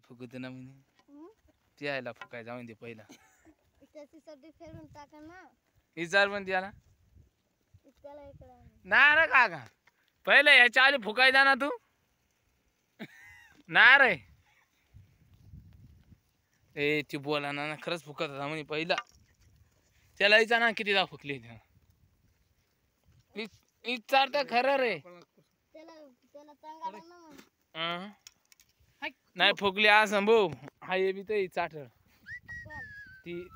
फुकते ना म्हणे ती यायला फुकाय जाऊन दे पहिला त्याची सड्डी फेडून टाका ना विचार पण त्याला त्याला इकडे ना रे काका पहिलं याच्या आली फुकाय जा ना तू ना रे ए ती बोला ना खरंच फुकत होता म्हणे पहिला त्याला विचार ना कितीदा फुकली विचार तर खरं रे त्याला चांगला ना मग नाही फुकली असं भाऊ हा ये बी तर चाटळ ती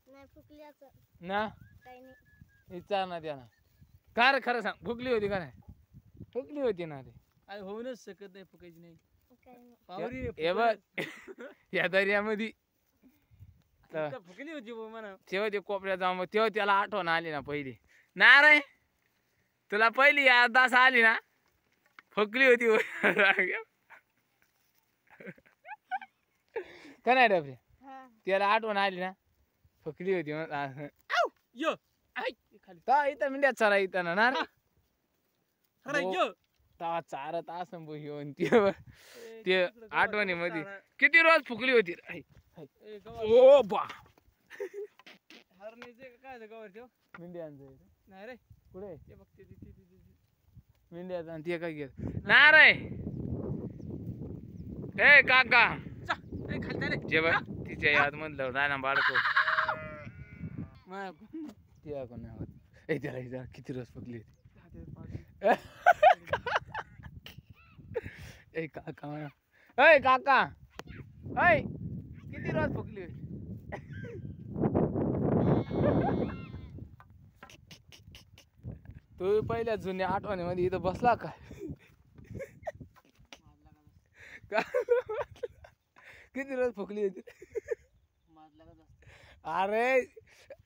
नाही फुकली असं ना काही नाही विचार ना त्याला का रे खरं सांग फुकली होती का नाही फुकली होती ना रे अरे होऊनच शकत नाही फुकायची नाही हे बघ या दर्यामध्ये फुकली होती म्हणा तेव्हा ते कोपऱ्यात जाऊन तेव्हा त्याला आठवण आली ना पहिली ना रे तुला पहिली यादास आली ना फुकली होती का नाही डबरे त्याला आठवण आली ना फुकली होती इथं मिंड्यात चरा इथं ना चारत असं घेऊन ते आठवणीमध्ये किती रोज फुकली होती ओ बा काय गवर ठेव मिंड्यांचं नाही रे पुढे ते बघते मिंड्याचं आणि ते काय घेत ना रे ए काका जे बघ तिच्या याद मधलं राणा बाळको ते कोण नाही होत ए त्याला किती रोज फुकली होती ए काका म्हणा ए काका ऐ किती रोज फुकली होती तू पहिल्या जुन्या आठवणीमध्ये इथं बसला काय किती रोज फुकली होती अरे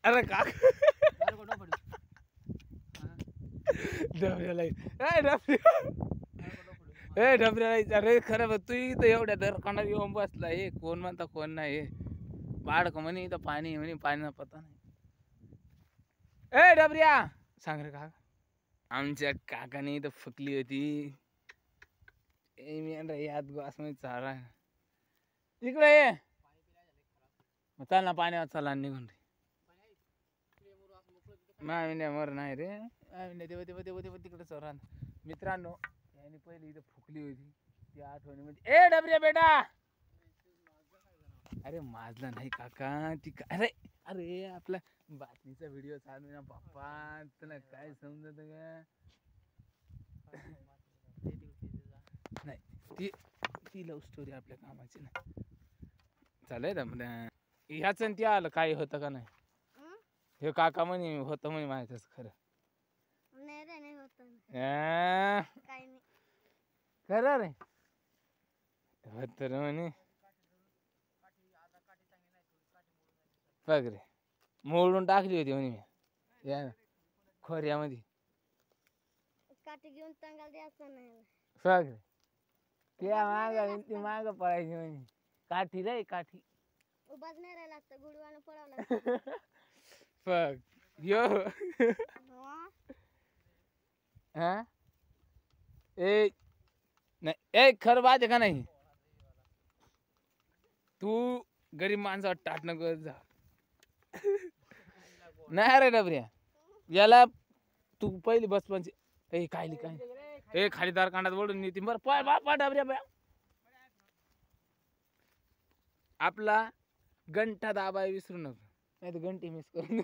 अरे काका ढबऱ्याला अरे खरं तू इथं एवढ्या दरकांडात येऊन बसला हे कोण म्हणता कोण नाही बाळक म्हणे इथं पाणी म्हणे पाण्याचा पत्ता नाही ए डबऱ्या सांग रे काका आमच्या काकाने इथं फुकली होती मी याद गोस मध्ये चारा इकडे ये चल ना पाण्यावर चला निघून रे माविंड्या मर नाही रे माविंड्या तेव्हा तिकडे चोरा मित्रांनो याने पहिली इथं फुकली होती ती आठवणीमध्ये ए डबऱ्या बेटा अरे माझला नाही काका ती अरे अरे आपला बातमीचा व्हिडिओ चालू ना बाप्पा तुला काय समजत का नाही ती ती लव्ह स्टोरी आपल्या कामाची ना चालेल ना ह्याच ते आलं काय होतं का नाही हे काका म्हणे होतं म्हणे माहितच खरं नाही रे नाही होत काही नाही खरं रे होत रे म्हणे बघ रे मोडून टाकली होती म्हणे मी या खोऱ्यामध्ये काठी घेऊन चांगला द्यायचं नाही बघ रे त्या माग ती माग पळायची म्हणे काठी रे काठी उभाच नाही राहिला असतं गुडवानं पळवलं बघ यो हा ए नाही ए खरं बात आहे का नाही तू गरीब माणसावर टाट नको जा नाही रे डबऱ्या याला तू पहिली बस पण ए खाली काय ए खाली दार कांडात ओढून येते बरं पाय बापा डबऱ्या बाय आपला घंटा दाबाय विसरू नको नाही तर घंटी मिस करून